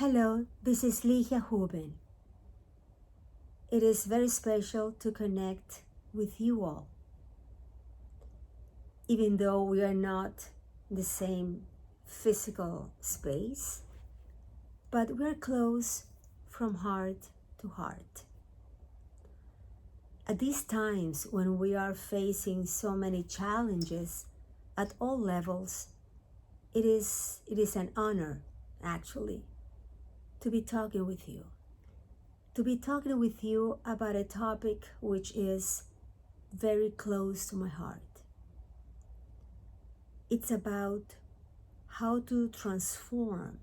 Hello, this is Ligia Huben. It is very special to connect with you all. Even though we are not in the same physical space, but we are close from heart to heart. At these times when we are facing so many challenges at all levels, it is an honor, actually, to be talking with you. To be talking with you about a topic which is very close to my heart. It's about how to transform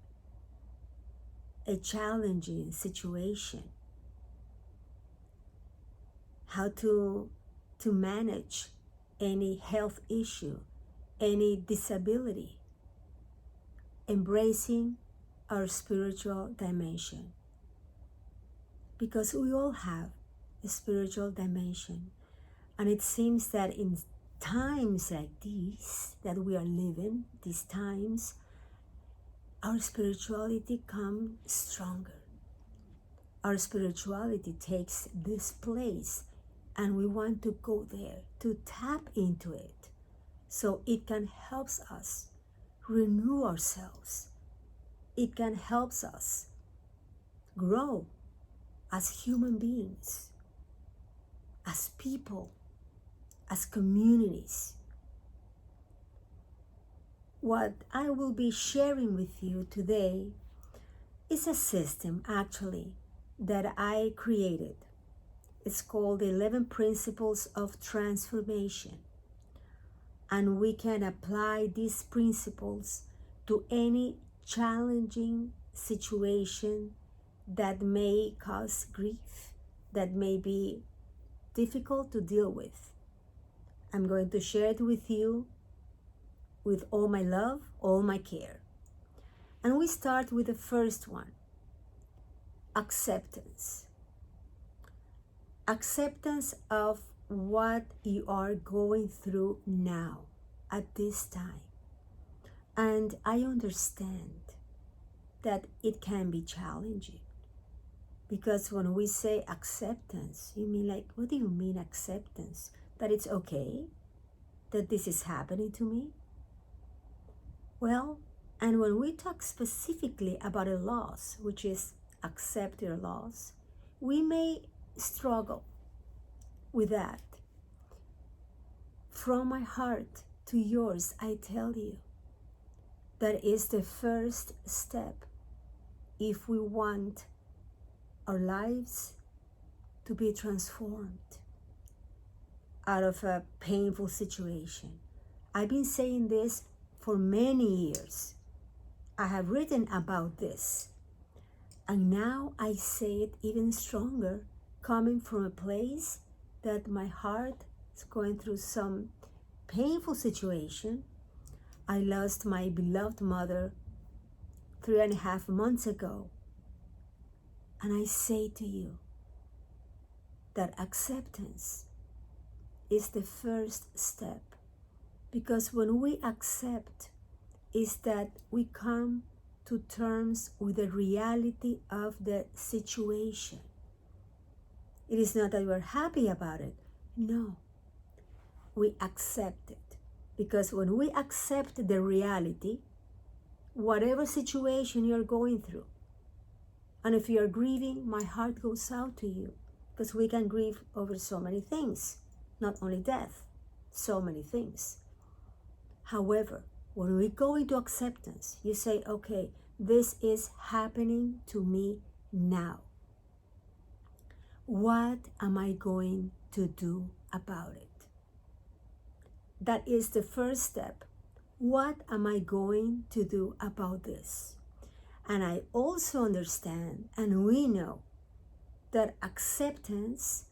a challenging situation, how to manage any health issue, any disability, embracing our spiritual dimension. Because we all have a spiritual dimension. And it seems that in times like these that we are living, these times, our spirituality comes stronger. Our spirituality takes this place, and we want to go there, to tap into it, so it can help us renew ourselves. It can help us grow as human beings, as people, as communities. What I will be sharing with you today is a system, actually, that I created. It's called the 11 Principles of Transformation. And we can apply these principles to any challenging situation that may cause grief, that may be difficult to deal with. I'm going to share it with you with all my love, all my care. And we start with the first one, acceptance. Acceptance of what you are going through now, at this time. And I understand that it can be challenging. Because when we say acceptance, you mean like, what do you mean acceptance? That it's okay that this is happening to me? Well, and when we talk specifically about a loss, which is accept your loss, we may struggle with that. From my heart to yours, I tell you, that is the first step if we want our lives to be transformed out of a painful situation. I've been saying this for many years. I have written about this. And now I say it even stronger, coming from a place that my heart is going through some painful situation. I lost my beloved mother 3.5 months ago. And I say to you that acceptance is the first step. Because when we accept, is that we come to terms with the reality of the situation. It is not that we're happy about it. No, we accept it. Because when we accept the reality, whatever situation you're going through, and if you're grieving, my heart goes out to you, because we can grieve over so many things, not only death, so many things. However, when we go into acceptance, you say, okay, this is happening to me now. What am I going to do about it? That is the first step. What am I going to do about this? And I also understand, and we know, that acceptance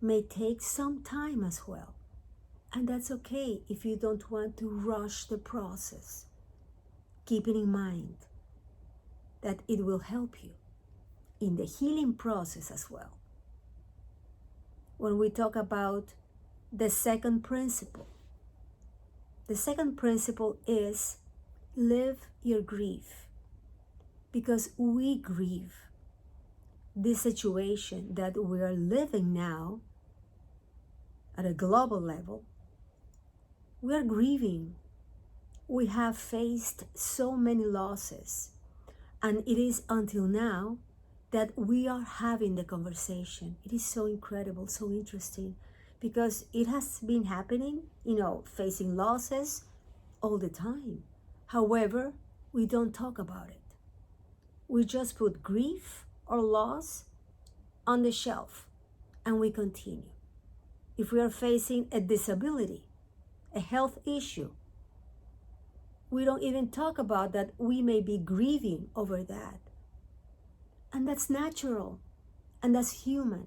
may take some time as well. And that's okay if you don't want to rush the process. Keeping in mind that it will help you in the healing process as well. When we talk about the second principle is live your grief. because we grieve this situation that we are living now at a global level. We are grieving. We have faced so many losses, and it is until now that we are having the conversation. It is so incredible, so interesting, because it has been happening, facing losses all the time. However, we don't talk about it. We just put grief or loss on the shelf and we continue. If we are facing a disability, a health issue, we don't even talk about that we may be grieving over that. And that's natural and that's human.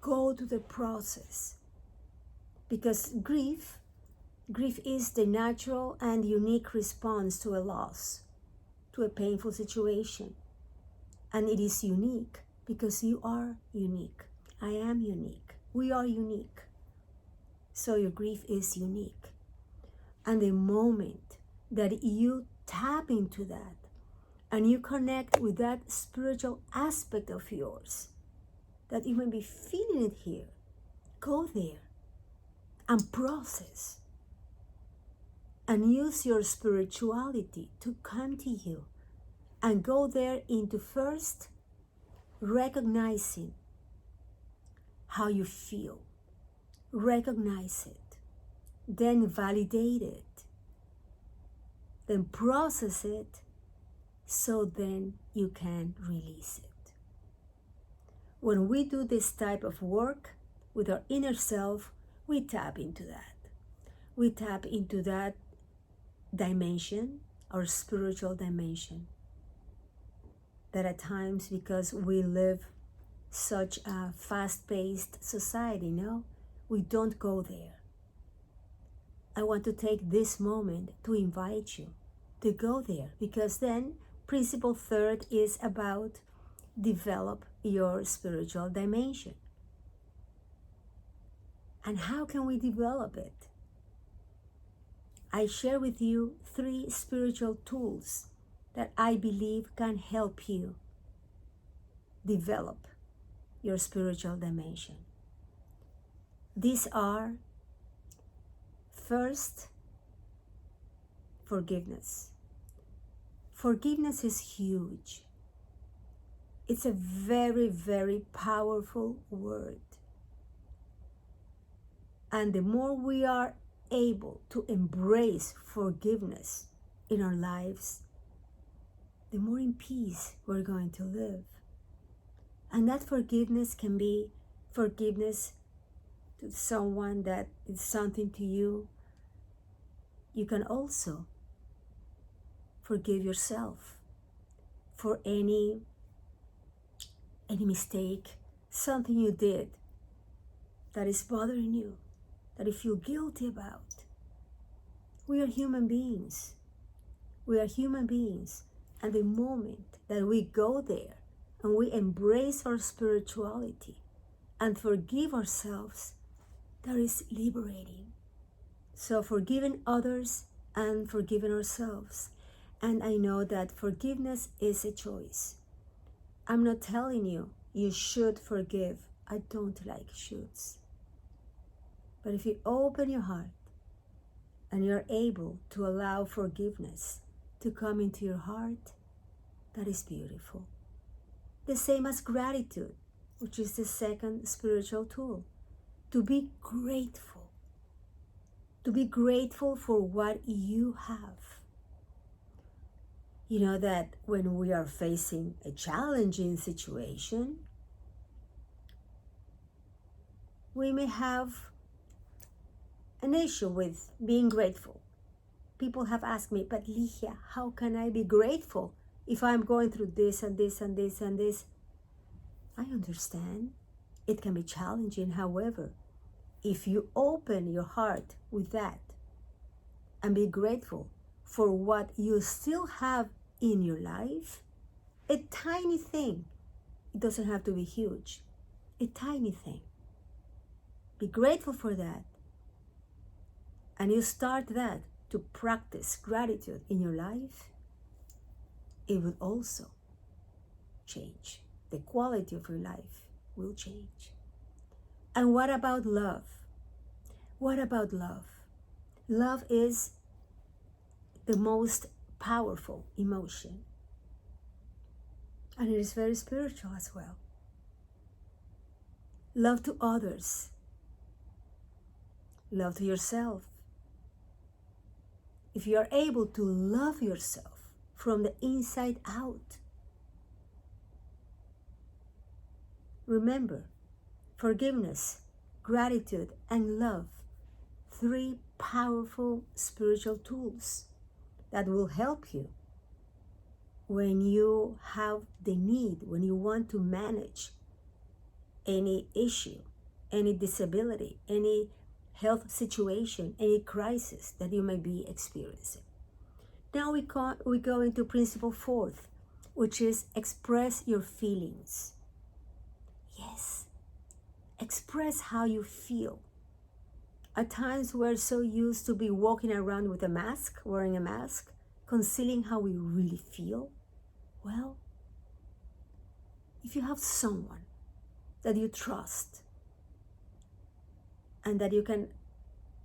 Go to the process, because grief is the natural and unique response to a loss, to a painful situation. And it is unique because you are unique. I am unique. We are unique. So your grief is unique. And the moment that you tap into that and you connect with that spiritual aspect of yours, that you may be feeling it here, go there and process and use your spirituality to come to you, and go there into first recognizing how you feel. Recognize it, then validate it, then process it, so then you can release it. When we do this type of work with our inner self, we tap into that. We tap into that dimension, our spiritual dimension, that at times, because we live such a fast-paced society, we don't go there. I want to take this moment to invite you to go there, because then principle third is about develop your spiritual dimension. And how can we develop it? I share with you 3 spiritual tools that I believe can help you develop your spiritual dimension. These are, first, forgiveness. Forgiveness is huge. It's a very, very powerful word. And the more we are able to embrace forgiveness in our lives, the more in peace we're going to live. And that forgiveness can be forgiveness to someone that is something to you. You can also forgive yourself for any mistake, something you did that is bothering you, that you feel guilty about. We are human beings. We are human beings. And the moment that we go there and we embrace our spirituality and forgive ourselves, that is liberating. So forgiving others and forgiving ourselves. And I know that forgiveness is a choice. I'm not telling you you should forgive. I don't like shoulds. But if you open your heart and you're able to allow forgiveness to come into your heart, that is beautiful. The same as gratitude, which is the second spiritual tool. To be grateful. To be grateful for what you have. You know that when we are facing a challenging situation, we may have an issue with being grateful. People have asked me, but Ligia, how can I be grateful if I'm going through this and this and this and this? I understand. It can be challenging. However, if you open your heart with that and be grateful for what you still have in your life, a tiny thing, it doesn't have to be huge, a tiny thing. Be grateful for that. And you start that to practice gratitude in your life, it will also change. The quality of your life will change. And what about love? What about love? Love is the most powerful emotion. And it is very spiritual as well. Love to others. Love to yourself. If you are able to love yourself from the inside out, remember, forgiveness, gratitude, and love, 3 powerful spiritual tools that will help you when you have the need, when you want to manage any issue, any disability, any health situation, any crisis that you may be experiencing. Now we go into principle 4th, which is express your feelings. Yes, express how you feel. At times we're so used to be walking around with a mask, wearing a mask, concealing how we really feel. Well, if you have someone that you trust and that you can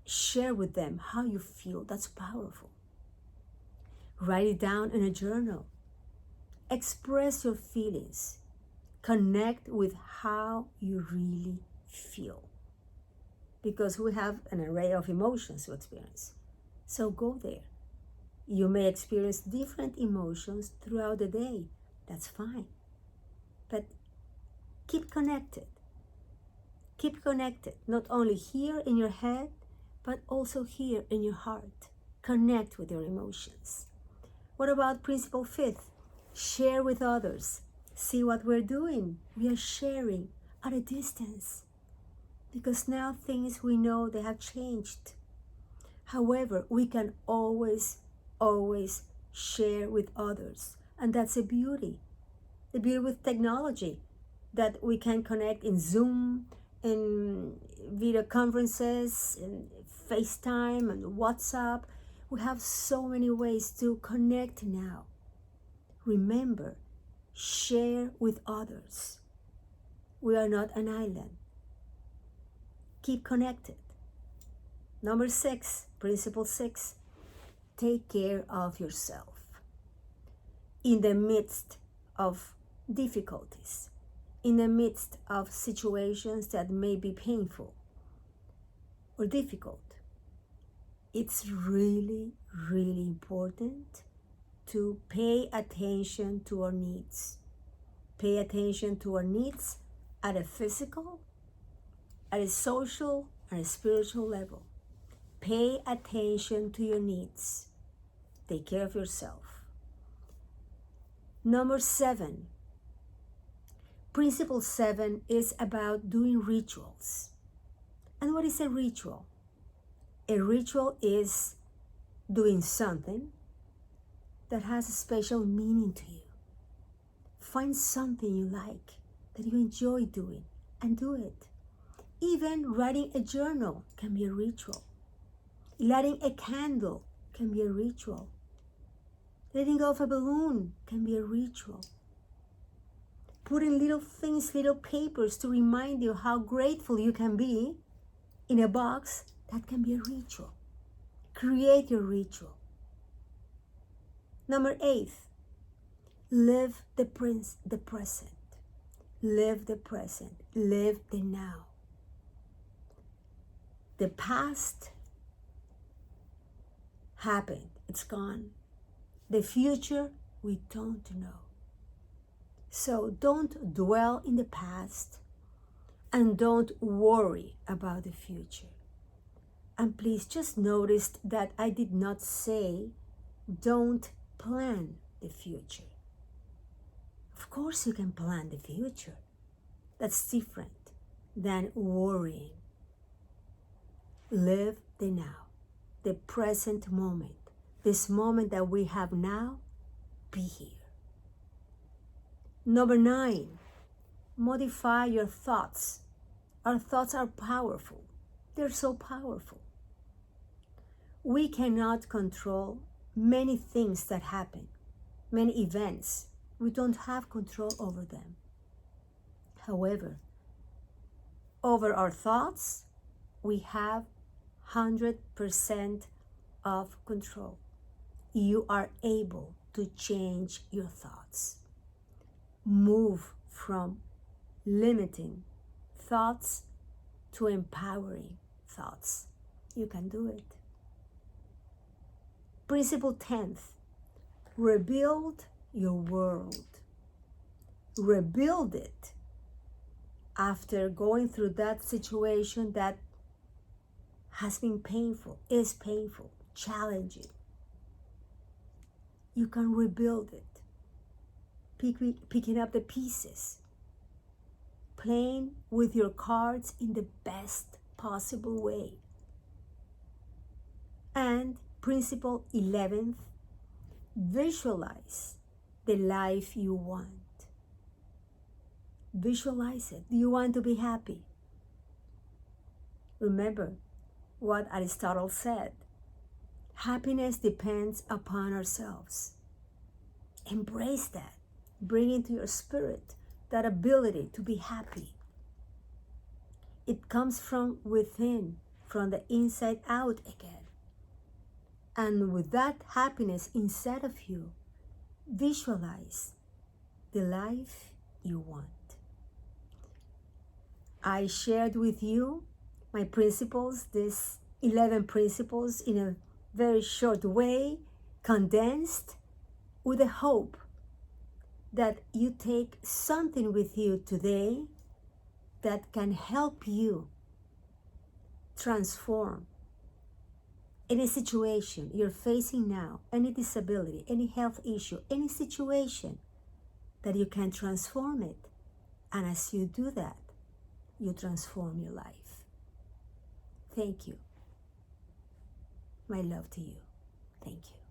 share with them how you feel, that's powerful. Write it down in a journal. Express your feelings. Connect with how you really feel. Because we have an array of emotions to experience. So go there. You may experience different emotions throughout the day. That's fine. But keep connected. Keep connected, not only here in your head, but also here in your heart. Connect with your emotions. What about principle 5th? Share with others. See what we're doing. We are sharing at a distance. Because now things we know they have changed. However, we can always share with others. And that's a beauty. The beauty with technology, that we can connect in Zoom, in video conferences, in FaceTime, and WhatsApp. We have so many ways to connect now. Remember, share with others. We are not an island. Keep connected. Number 6, principle 6, take care of yourself. In the midst of difficulties, in the midst of situations that may be painful or difficult, it's really, really important to pay attention to our needs. Pay attention to our needs at a physical, at a social, and a spiritual level. Pay attention to your needs. Take care of yourself. Number 7. Principle 7 is about doing rituals. And what is a ritual? A ritual is doing something that has a special meaning to you. Find something you like, that you enjoy doing, and do it. Even writing a journal can be a ritual. Lighting a candle can be a ritual. Letting go of a balloon can be a ritual. Putting little things, little papers to remind you how grateful you can be in a box, that can be a ritual. Create your ritual. Number 8, live the present. Live the present. Live the now. The past happened. It's gone. The future, we don't know. So don't dwell in the past and don't worry about the future. And please just notice that I did not say don't plan the future. Of course you can plan the future. That's different than worrying. Live the now, the present moment. This moment that we have now, be here. Number 9, modify your thoughts. Our thoughts are powerful. They're so powerful. We cannot control many things that happen. many events. We don't have control over them. However, over our thoughts, we have 100% of control. You are able to change your thoughts. Move from limiting thoughts to empowering thoughts. You can do it. Principle 10th, rebuild your world. Rebuild it after going through that situation that has been painful, is painful, challenging. You can rebuild it. Picking up the pieces. Playing with your cards in the best possible way. And principle 11th, visualize the life you want. Visualize it. Do you want to be happy? Remember what Aristotle said. Happiness depends upon ourselves. Embrace that. Bring into your spirit that ability to be happy. It comes from within, from the inside out again. And with that happiness inside of you, visualize the life you want. I shared with you my principles, these 11 principles, in a very short way, condensed, with the hope that you take something with you today that can help you transform any situation you're facing now, any disability, any health issue, any situation, that you can transform it. And as you do that, you transform your life. Thank you. My love to you. Thank you.